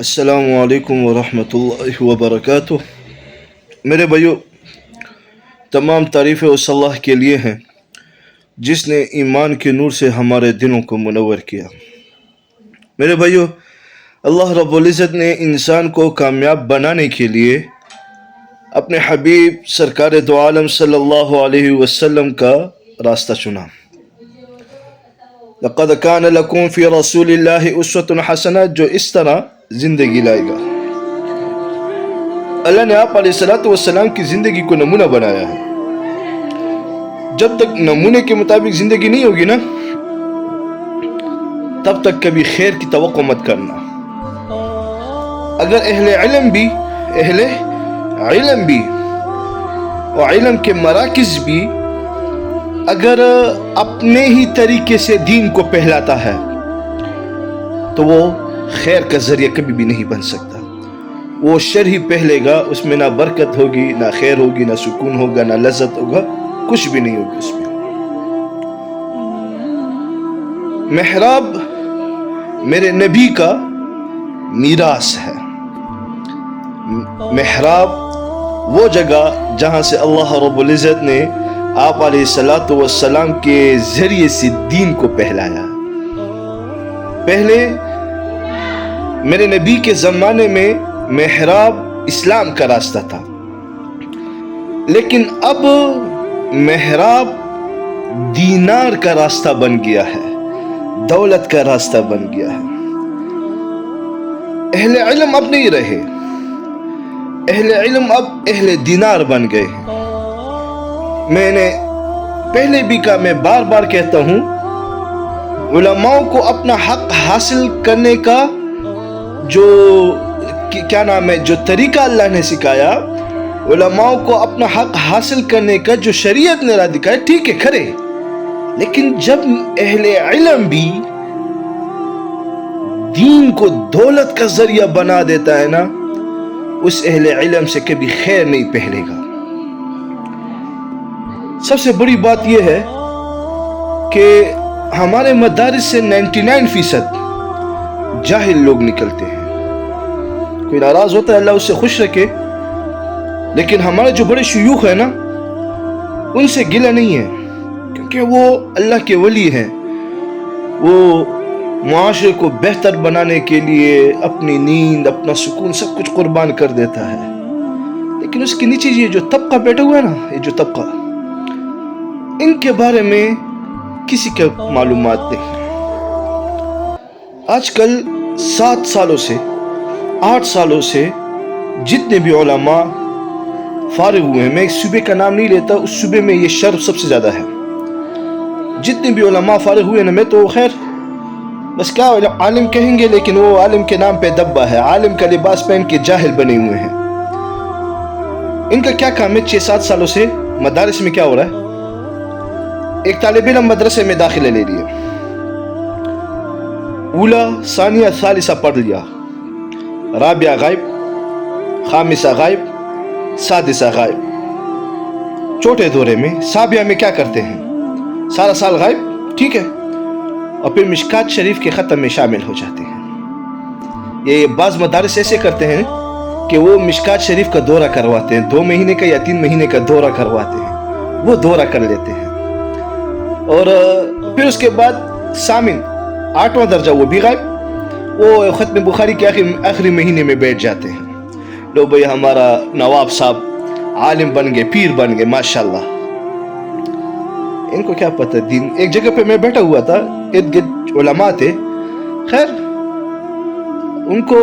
السلام علیکم ورحمۃ اللہ وبرکاتہ۔ میرے بھائیو، تمام تعریفیں اس اللہ کے لیے ہیں جس نے ایمان کے نور سے ہمارے دلوں کو منور کیا۔ میرے بھائیو، اللہ رب العزت نے انسان کو کامیاب بنانے کے لیے اپنے حبیب سرکار دو عالم صلی اللہ علیہ وسلم کا راستہ چنا۔ لقد کان لکم فی رسول اللہ اسوۃ حسنہ، جو اس طرح زندگی لائے گا۔ اللہ نے آپ علیہ السلام کی زندگی کو نمونہ بنایا ہے۔ جب تک نمونے کے مطابق زندگی نہیں ہوگی نا، تب تک کبھی خیر کی توقع مت کرنا۔ اگر اہل علم بھی اور علم کے مراکز بھی اگر اپنے ہی طریقے سے دین کو پھیلاتا ہے تو وہ خیر کا ذریعہ کبھی بھی نہیں بن سکتا۔ وہ شر ہی پھیلے گا، اس میں نہ برکت ہوگی، نہ خیر ہوگی، نہ سکون ہوگا، نہ لذت ہوگا، کچھ بھی نہیں ہوگا اس میں۔ محراب میرے نبی کا میراث ہے۔ محراب وہ جگہ جہاں سے اللہ رب العزت نے آپ علیہ السلام کے ذریعے سے دین کو پھیلایا۔ پہلے میرے نبی کے زمانے میں محراب اسلام کا راستہ تھا، لیکن اب محراب دینار کا راستہ بن گیا ہے، دولت کا راستہ بن گیا ہے۔ اہل علم اب نہیں رہے، اہل علم اب اہل دینار بن گئے ہیں۔ میں نے پہلے بھی کہا، میں بار بار کہتا ہوں، علماء کو اپنا حق حاصل کرنے کا جو طریقہ اللہ نے سکھایا، علماء کو اپنا حق حاصل کرنے کا جو شریعت نے راہ دکھایا، ٹھیک ہے کرے، لیکن جب اہل علم بھی دین کو دولت کا ذریعہ بنا دیتا ہے نا، اس اہل علم سے کبھی خیر نہیں پھیلے گا۔ سب سے بڑی بات یہ ہے کہ ہمارے مدارس سے 99% جاہل لوگ نکلتے ہیں۔ کوئی ناراض ہوتا ہے، اللہ اس سے خوش رکھے، لیکن ہمارے جو بڑے شیوخ ہیں نا، ان سے گلہ نہیں ہے، کیونکہ وہ اللہ کے ولی ہیں۔ وہ معاشرے کو بہتر بنانے کے لیے اپنی نیند، اپنا سکون، سب کچھ قربان کر دیتا ہے، لیکن اس کے نیچے یہ جو طبقہ بیٹھا ہوا ہے نا، یہ جو طبقہ، ان کے بارے میں کسی کے معلومات نہیں۔ آج کل 7 سالوں سے 8 سالوں سے جتنے بھی علماء فارغ ہوئے ہیں، میں ایک صوبے کا نام نہیں لیتا، اس صوبے میں یہ شر سب سے زیادہ ہے۔ جتنے بھی علماء فارغ ہوئے نا، میں تو خیر بس کیا عالم کہیں گے، لیکن وہ عالم کے نام پہ دبا ہے، عالم کا لباس پہن کے جاہل بنے ہوئے ہیں۔ ان کا کیا کام ہے؟ 6-7 سالوں سے مدارس میں کیا ہو رہا ہے؟ ایک طالب علم مدرسے میں داخلہ لے لیا، اولا ثانیہ ثالثہ پڑھ لیا، رابعہ غائب، خامسہ غائب، سادسہ غائب، چھوٹے دورے میں سابعہ میں کیا کرتے ہیں؟ سارا سال غائب، ٹھیک ہے، اور پھر مشکات شریف کے ختم میں شامل ہو جاتے ہیں۔ یہ بعض مدارس ایسے کرتے ہیں کہ وہ مشکات شریف کا دورہ کرواتے ہیں، 2 مہینے کا یا 3 مہینے کا دورہ کرواتے ہیں، وہ دورہ کر لیتے ہیں، اور پھر اس کے بعد سامن 8واں درجہ وہ بھی غائب، وہ ختم بخاری کے آخری مہینے میں بیٹھ جاتے ہیں۔ لو بھئی، ہمارا نواب صاحب عالم بن گئے، پیر بن گئے، ماشاءاللہ۔ ان کو کیا پتہ دین۔ ایک جگہ پہ میں بیٹھا ہوا تھا، ارد گرد علماء تھے، خیر ان کو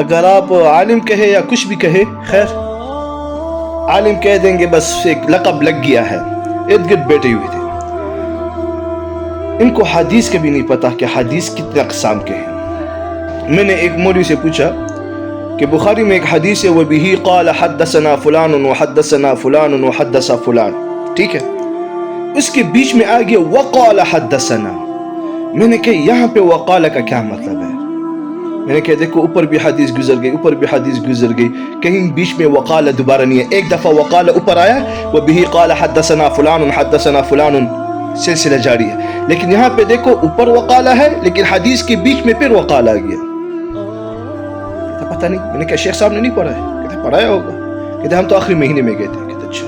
اگر آپ عالم کہے یا کچھ بھی کہے، خیر عالم کہہ دیں گے، بس ایک لقب لگ گیا ہے۔ ارد گرد بیٹھے ہوئے تھے، ان کو حدیث کا بھی نہیں پتا کہ حدیث کتنے اقسام کے ہیں۔ میں نے ایک مولوی سے پوچھا کہ بخاری میں ایک حدیث ہے، وَبِهِ قَالَ حَدَّثَنَا فُلَانٌ وَحَدَّثَنَا فُلَانٌ وَحَدَّثَ فُلَان، ٹھیک ہے، اس کے بیچ میں آ گیا وَقَالَ حَدَّثَنَا۔ میں نے کہا یہاں پہ وَقَالَ کا کیا مطلب ہے؟ میں نے کہا دیکھو، اوپر بھی حدیث گزر گئی، اوپر بھی حدیث گزر گئی، کہیں بیچ میں وَقَالَ دوبارہ نہیں ہے۔ ایک دفعہ وَقَالَ اوپر آیا، وَبِهِ قَالَ حَدَّثَنَا فُلَانٌ حَدَّثَنَا فُلَانٌ، سلسلہ جاری ہے، لیکن یہاں پہ دیکھو اوپر وقالہ ہے، لیکن حدیث کے بیچ میں پھر وقالہ آ گیا۔ پتہ نہیں. میں نے کہا شیخ صاحب نے نہیں پڑھا ہے؟ کہتے پڑھایا ہوگا. کہتے ہم تو آخری مہینے میں گئے تھے. کہتے اچھا.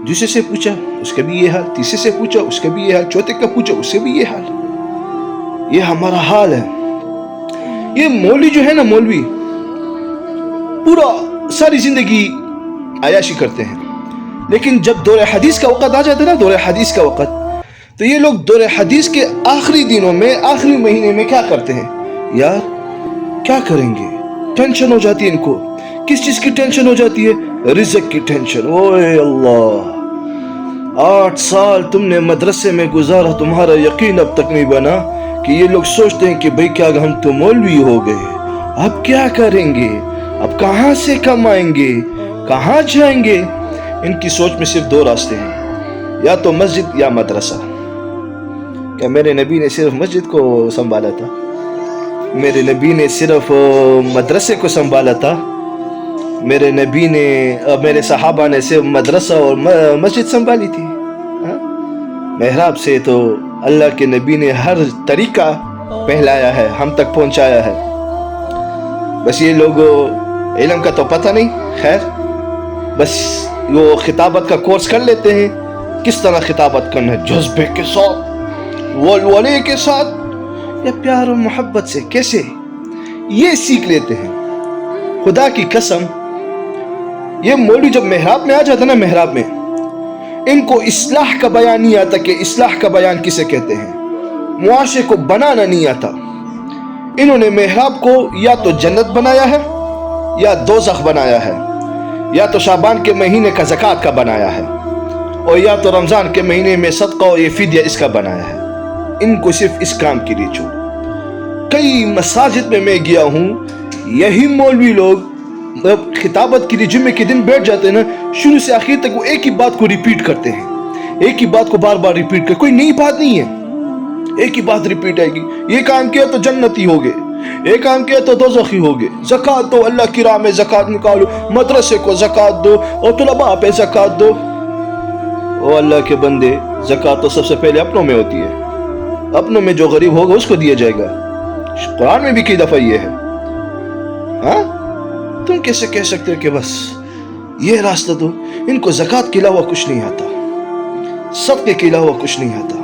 دوسرے سے پوچھا اس کا بھی یہ حال, تیسرے سے پوچھا اس کا بھی یہ حال, چوتھے کا پوچھا اس سے بھی یہ حال. یہ ہمارا حال ہے. یہ مولوی جو ہے نا, مولوی پورا ساری زندگی عیاشی کرتے ہیں, لیکن جب دور حدیث کا وقت آ جاتا ہے نا, دور حدیث کا وقت, تو یہ لوگ دور حدیث کے آخری دنوں میں, آخری مہینے میں کیا کرتے ہیں یار, کیا کریں گے, ٹینشن ہو جاتی ہے ان کو. کس چیز کی ٹینشن ہو جاتی ہے؟ رزق کی ٹینشن. اوے اللہ, 8 سال تم نے مدرسے میں گزارا, تمہارا یقین اب تک نہیں بنا کہ یہ لوگ سوچتے ہیں کہ بھئی کیا ہم تو مولوی ہو گئے, اب کیا کریں گے, اب کہاں سے کمائیں گے, کہاں جائیں گے. ان کی سوچ میں صرف 2 راستے ہیں, یا تو مسجد یا مدرسہ. کہ میرے نبی نے صرف مسجد کو سنبھالا تھا, میرے نبی نے صرف مدرسے کو سنبھالا تھا, میرے نبی نے, میرے صحابہ نے صرف مدرسہ اور مسجد سنبھالی تھی. محراب سے تو اللہ کے نبی نے ہر طریقہ پہلایا ہے, ہم تک پہنچایا ہے. بس یہ لوگ علم کا تو پتہ نہیں. خیر, بس وہ خطابت کا کورس کر لیتے ہیں, کس طرح خطابت کرنا ہے, جذبے کے ساتھ, ولولے کے ساتھ, یا پیار و محبت سے, کیسے, یہ سیکھ لیتے ہیں. خدا کی قسم, یہ مولوی جب محراب میں آ جاتا نا, محراب میں ان کو اصلاح کا بیان نہیں آتا کہ اصلاح کا بیان کسے کہتے ہیں, معاشرے کو بنانا نہیں آتا. انہوں نے محراب کو یا تو جنت بنایا ہے, یا دوزخ بنایا ہے, یا تو شعبان کے مہینے کا زکوٰۃ کا بنایا ہے, اور یا تو رمضان کے مہینے میں صدقہ اور یہ فدیہ اس کا بنایا ہے. ان کو صرف اس کام کے لیے چھوڑ. کئی مساجد میں گیا ہوں, یہی مولوی لوگ خطابت کے لیے جمعے کے دن بیٹھ جاتے ہیں نا, شروع سے آخر تک وہ ایک ہی بات کو ریپیٹ کرتے ہیں, ایک ہی بات کو بار بار ریپیٹ کرتے, کوئی نئی بات نہیں ہے, ایک ہی بات ریپیٹ آئے گی. یہ کام کیا تو جنتی ہوگے, یہ کام کیا تو دوزخی ہوگے, زکوٰۃ دو, اللہ کی راہ میں زکوٰۃ نکالو, مدرسے کو زکوٰۃ دو, اور طلباء پہ زکوٰۃ دو. او اللہ کے بندے, زکوٰۃ تو سب سے پہلے اپنوں میں ہوتی ہے, اپنوں میں جو غریب ہوگا اس کو دیا جائے گا. قرآن میں بھی کئی دفعہ یہ ہے. ہاں, تم کیسے کہہ سکتے ہو کہ بس یہ راستہ دو؟ ان کو زکوٰۃ کے علاوہ کچھ نہیں آتا, صدقے کے علاوہ کچھ نہیں آتا.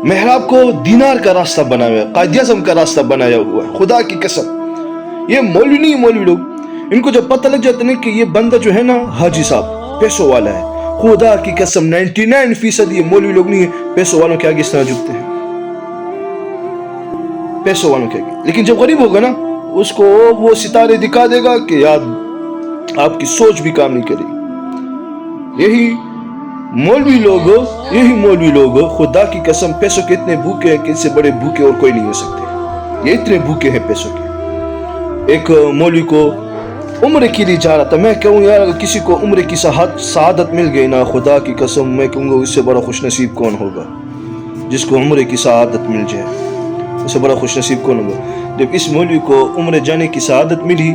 محراب کو دینار کا راستہ بنایا ہوا ہے, قائد اعظم کا راستہ بنایا ہوا ہے. خدا کی قسم, یہ مولوی نہیں, مولوی لوگ, ان کو جب پتہ لگ جاتا ہے کہ یہ بندہ جو ہے نا حاجی صاحب پیسوں والا ہے, خدا کی قسم 99% یہ مولوی لوگ نہیں ہے پیسوں والوں کے آگے اس طرح جھکتے ہیں, پیسوں والوں کے آگے. لیکن جب غریب ہوگا نا, اس کو وہ ستارے دکھا دے گا کہ یار آپ کی سوچ بھی کام نہیں کرے. یہی مولوی لوگ خدا کی قسم پیسوں کے اتنے بھوکے ہیں کہ ان سے بڑے بھوکے اور کوئی نہیں ہو سکتے. یہ اتنے بھوکے ہیں پیسوں کے. ایک مولوی کو عمرے کے لیے جا رہا تھا, میں کہوں یار اگر کسی کو عمرے کی سعادت مل گئی نا, خدا کی قسم میں کہوں گا اس سے بڑا خوش نصیب کون ہوگا, جس کو عمرے کی سعادت مل جائے, اس سے بڑا خوش نصیب کون ہوگا. جب اس مولوی کو عمرے جانے کی سعادت ملی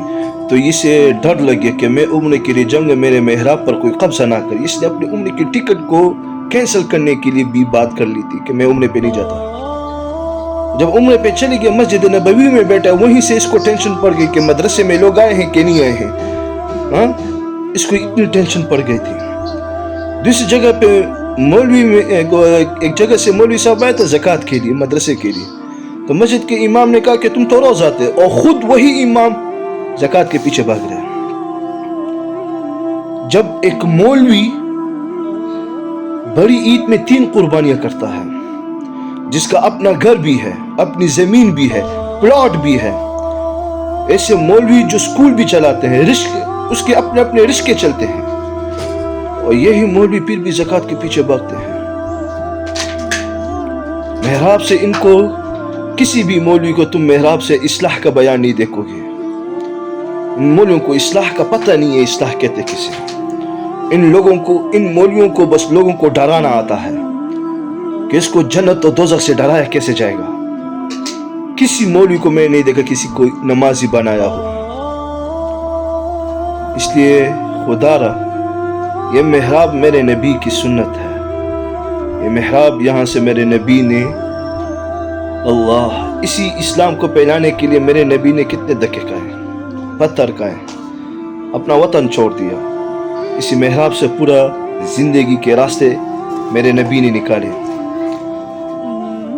تو اسے ڈر لگے کہ میں عمرے کے لیے جاؤں گا, میرے محراب پر کوئی قبضہ نہ کرے. اس نے اپنے عمرے کی ٹکٹ کو کینسل کرنے کے لیے بھی بات کر لی تھی کہ میں عمرے پہ نہیں جاتا. جب عمرے پہ چلی گیا, مسجد نبوی میں بیٹھا, وہیں سے اس کو ٹینشن پڑ گئی کہ مدرسے میں لوگ آئے ہیں کہ نہیں آئے ہیں. ہاں, اس کو اتنی ٹینشن پڑ گئی تھی. دوسری جگہ پہ مولوی میں ایک جگہ سے مولوی صاحب آئے تھے زکوٰۃ کے لیے, مدرسے کے لیے. تو مسجد کے امام نے کہا کہ تم تو روز آتے, اور خود وہی امام زکوٰۃ کے پیچھے بھاگ رہے. جب ایک مولوی بڑی عید میں 3 قربانیاں کرتا ہے, جس کا اپنا گھر بھی ہے, اپنی زمین بھی ہے, پلاٹ بھی ہے, ایسے مولوی جو سکول بھی چلاتے ہیں, اس کے اپنے اپنے رشکے چلتے ہیں, اور یہی مولوی پھر بھی زکوٰۃ کے پیچھے بھاگتے ہیں. محراب سے ان کو, کسی بھی مولوی کو تم محراب سے اصلاح کا بیان نہیں دیکھو گے. ان مولویوں کو اصلاح کا پتہ نہیں ہے, اصلاح کہتے کسے. ان مولویوں کو بس لوگوں کو ڈرانا آتا ہے کہ اس کو جنت اور دوزخ سے ڈرایا کیسے جائے گا. کسی مولوی کو میں نہیں دیکھا کسی کو نمازی بنایا ہو. اس لیے خدا را, یہ محراب میرے نبی کی سنت ہے. یہ محراب یہاں سے میرے نبی نے اللہ اسی اسلام کو پھیلانے کے لیے میرے نبی نے کتنے دھکے کھائے، پتھر کھائے، اپنا وطن چھوڑ دیا. اسی محراب سے پورا زندگی کے راستے میرے نبی نے نکالے.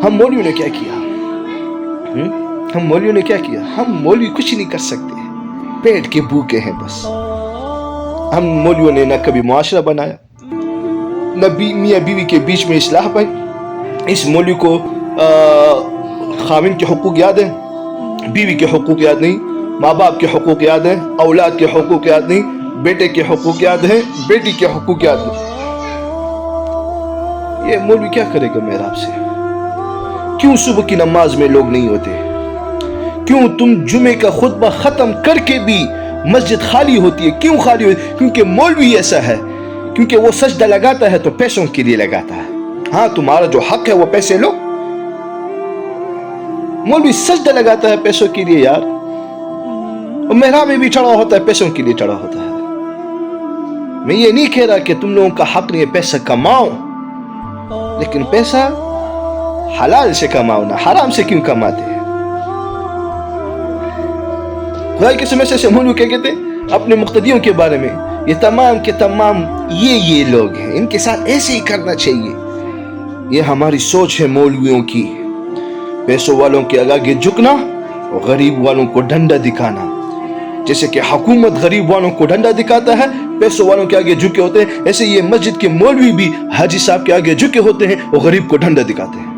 ہم مولویوں نے کیا کیا؟ ہم مولویوں نے کیا کیا؟ ہم مولوی کچھ نہیں کر سکتے، پیٹ کے بھوکے ہیں بس. ہم مولویوں نے نہ کبھی معاشرہ بنایا، نہ میاں بیوی کے بیچ میں اصلاح بنی. اس مولوی کو خاوند کے حقوق یاد ہیں، بیوی کے حقوق یاد نہیں، ماں باپ کے حقوق یاد ہیں، اولاد کے حقوق یاد نہیں، بیٹے کے حقوق یاد ہیں، بیٹی کے حقوق یاد نہیں. یہ مولوی کیا کرے گا محراب سے؟ کیوں صبح کی نماز میں لوگ نہیں ہوتے؟ کیوں تم جمعے کا خطبہ ختم کر کے بھی مسجد خالی ہوتی ہے؟ کیوں خالی ہوتی ہے؟ کیونکہ مولوی ایسا ہے، کیونکہ وہ سجدہ لگاتا ہے تو پیسوں کے لیے لگاتا ہے. ہاں تمہارا جو حق ہے وہ پیسے لو. مولوی سجدہ لگاتا ہے پیسوں کے لیے یار، اور محراب میں بھی چڑھا ہوتا ہے پیسوں کے لیے چڑھا ہوتا ہے. میں یہ نہیں کہہ رہا کہ تم لوگوں کا حق نہیں ہے پیسہ کماؤ، لیکن پیسہ حلال سے کماؤ، نہ حرام سے کیوں کماتے ہیں؟ خدا کی قسم سے مولوی کیا کہتے ہیں اپنے مقتدیوں کے بارے میں؟ یہ تمام کے تمام یہ لوگ ہیں، ان کے ساتھ ایسے ہی کرنا چاہیے. یہ ہماری سوچ ہے مولویوں کی، پیسوں والوں کے آگے جھکنا اور غریب والوں کو ڈنڈا دکھانا. جیسے کہ حکومت غریب والوں کو ڈنڈا دکھاتا ہے، پیسوں والوں کے آگے جھکے ہوتے ہیں، ایسے یہ مسجد کے مولوی بھی حاجی صاحب کے آگے جھکے ہوتے ہیں اور غریب کو ڈنڈا دکھاتے ہیں.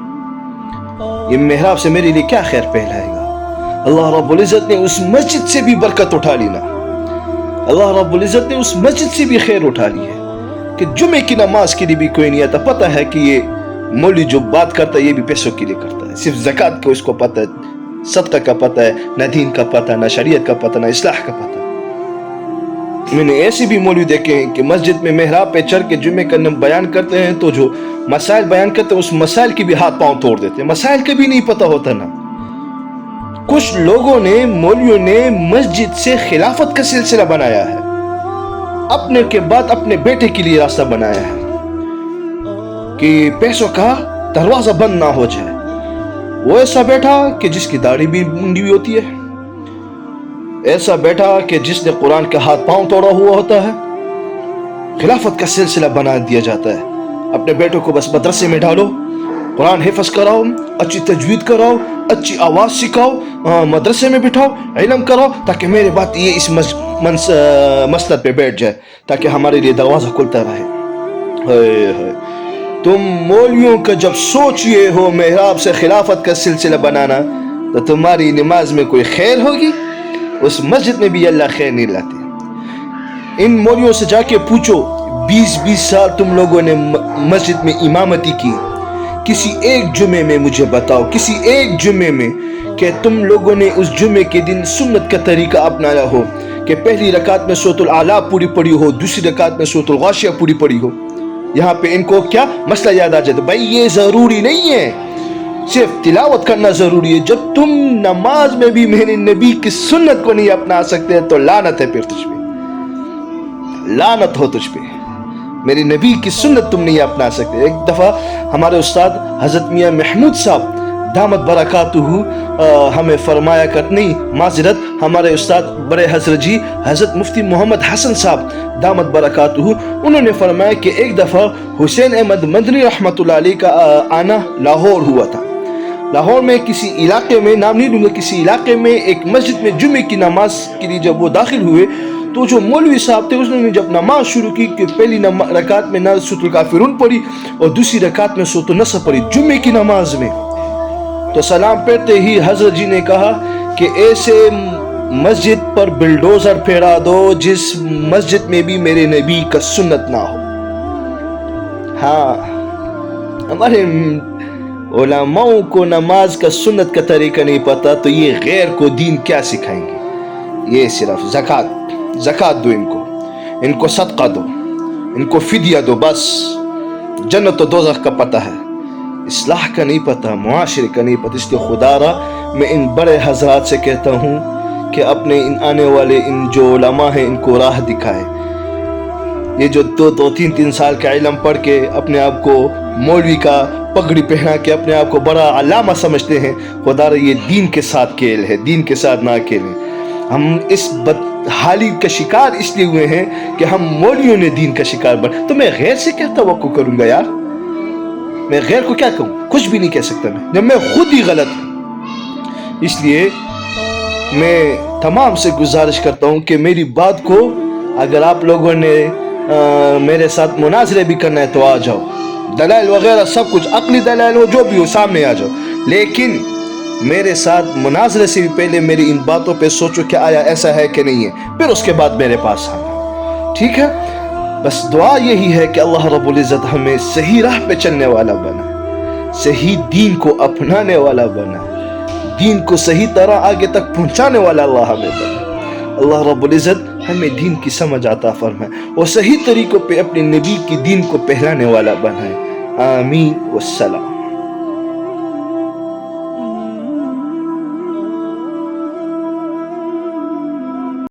یہ محراب سے میرے لیے کیا خیر پھیلائے گا؟ اللہ رب العزت نے اس مسجد سے بھی برکت اٹھا لی نا، اللہ رب العزت نے اس مسجد سے بھی خیر اٹھا لی ہے کہ جمعے کی نماز کے لیے بھی کوئی نہیں آتا. پتہ ہے کہ یہ مولوی جو بات کرتا ہے یہ بھی پیسوں کے لیے کرتا ہے. صرف زکوٰۃ کو اس کو پتہ ہے، صدقہ کا پتہ ہے، نہ دین کا پتہ، نہ شریعت کا پتہ، نہ اصلاح کا پتہ. میں نے ایسے بھی مولوی دیکھے ہیں کہ مسجد میں محراب پہ چڑھ کے جمعے کا بیان کرتے ہیں تو جو مسائل بیان کرتے ہیں اس مسائل کی بھی ہاتھ پاؤں توڑ دیتے ہیں، مسائل کا بھی نہیں پتہ ہوتا نا. کچھ لوگوں نے، مولویوں نے مسجد سے خلافت کا سلسلہ بنایا ہے، اپنے کے بعد اپنے بیٹے کے لیے راستہ بنایا ہے کہ پیسوں کا دروازہ بند نہ ہو جائے. وہ ایسا بیٹا کہ جس کی داڑھی بھی منڈی ہوئی ہوتی ہے، ایسا بیٹا کہ جس نے قرآن کا ہاتھ پاؤں توڑا ہوا ہوتا ہے. خلافت کا سلسلہ بنا دیا جاتا ہے. اپنے بیٹوں کو بس مدرسے میں ڈالو، قرآن حفظ کراؤ، اچھی تجوید کراؤ، اچھی آواز سکھاؤ، مدرسے میں بٹھاؤ، علم کراؤ، تاکہ میرے بات یہ اس مسند پہ بیٹھ جائے، تاکہ ہمارے لیے دروازہ کھلتا رہے. تم مولویوں کا جب سوچ یہ ہو محراب سے خلافت کا سلسلہ بنانا، تو تمہاری نماز میں کوئی خیر ہوگی؟ اس مسجد میں بھی اللہ خیر نہیں لاتے. ان مولویوں سے جا کے پوچھو، 20 سال تم لوگوں نے مسجد میں امامتی کی، کسی ایک جمعے میں مجھے بتاؤ، کسی ایک جمعے میں کہ تم لوگوں نے اس جمعے کے دن سنت کا طریقہ اپنایا ہو کہ پہلی رکعت میں سورۃ الاعلیٰ پوری پڑھی ہو، دوسری رکعت میں سورۃ الغاشیہ پوری پڑھی ہو. یہاں پہ ان کو کیا مسئلہ یاد آ جاتا ہے؟ بھائی یہ ضروری نہیں ہے، صرف تلاوت کرنا ضروری ہے. جب تم نماز میں بھی میرے نبی کی سنت کو نہیں اپنا سکتے تو لعنت ہے پھر تجھ پہ، لعنت ہو تجھ پہ. میری نبی کی سنت تم نہیں اپنا سکتے. ایک دفعہ ہمارے استاد حضرت میاں محمود صاحب دامت برکاتہ ہمیں فرمایا نہیں معذرت، ہمارے استاد بڑے حضرت جی حضرت مفتی محمد حسن صاحب دامت برکاتہ، انہوں نے فرمایا کہ ایک دفعہ حسین احمد مدنی رحمۃ اللہ علیہ کا آنا لاہور ہوا تھا. لاہور میں کسی علاقے میں، نام نہیں لوں گا، کسی علاقے میں ایک مسجد میں جمعے کی نماز کے لیے جب وہ داخل ہوئے تو جو مولوی صاحب تھے اس نے جب نماز شروع کی کہ پہلی رکعت میں سورۃ الکافرون پڑھی اور دوسری رکعت میں سورۃ النصر پڑھی جمعے کی نماز میں، تو سلام پھیرتے ہی حضرت جی نے کہا کہ ایسے مسجد پر بلڈوزر پھیرا دو جس مسجد میں بھی میرے نبی کا سنت نہ ہو. ہاں، ہمارے علماء کو نماز کا سنت کا طریقہ نہیں پتا تو یہ غیر کو دین کیا سکھائیں گے؟ یہ صرف زکوٰۃ دو، ان کو صدقہ دو، ان کو فدیہ دو، بس جنت و دوزخ کا پتہ ہے، اصلاح کا نہیں پتہ، معاشرے کا نہیں پتہ. اس لیے خدا را میں ان بڑے حضرات سے کہتا ہوں کہ اپنے ان آنے والے ان جو علماء ہیں ان کو راہ دکھائے. یہ جو 2-3 سال کا علم پڑھ کے اپنے آپ کو مولوی کا پگڑی پہنا کے اپنے آپ کو بڑا علامہ سمجھتے ہیں. خدا رہا یہ دین کے ساتھ کھیل ہے, دین کے ساتھ نہ کھیلیں. ہم اس بدحالی کا شکار اس لیے ہوئے ہیں کہ ہم مولویوں نے دین کا شکار بنا. تو میں غیر سے کیا توقع کروں گا یار؟ میں غیر کو کیا کہوں؟ کچھ بھی نہیں کہہ سکتا میں, جب میں خود ہی غلط ہوں. اس لیے میں تمام سے گزارش کرتا ہوں کہ میری بات کو اگر آپ لوگوں نے میرے ساتھ مناظرے بھی کرنا ہے تو آ جاؤ, دلائل وغیرہ سب کچھ, عقلی دلائل ہو جو بھی ہو سامنے آ جاؤ, لیکن میرے ساتھ مناظرے سے بھی پہلے میری ان باتوں پہ سوچو کہ آیا ایسا ہے کہ نہیں ہے, پھر اس کے بعد میرے پاس آنا. ٹھیک ہے؟ بس دعا یہی ہے کہ اللہ رب العزت ہمیں صحیح راہ پہ چلنے والا بنا, صحیح دین کو اپنانے والا بنا, دین کو صحیح طرح آگے تک پہنچانے والا اللہ ہمیں بنا. اللہ رب العزت ہمیں دین کی سمجھ عطا فرمائے اور صحیح طریقوں پہ اپنے نبی کی دین کو پہلانے والا بنائے. آمین والسلام.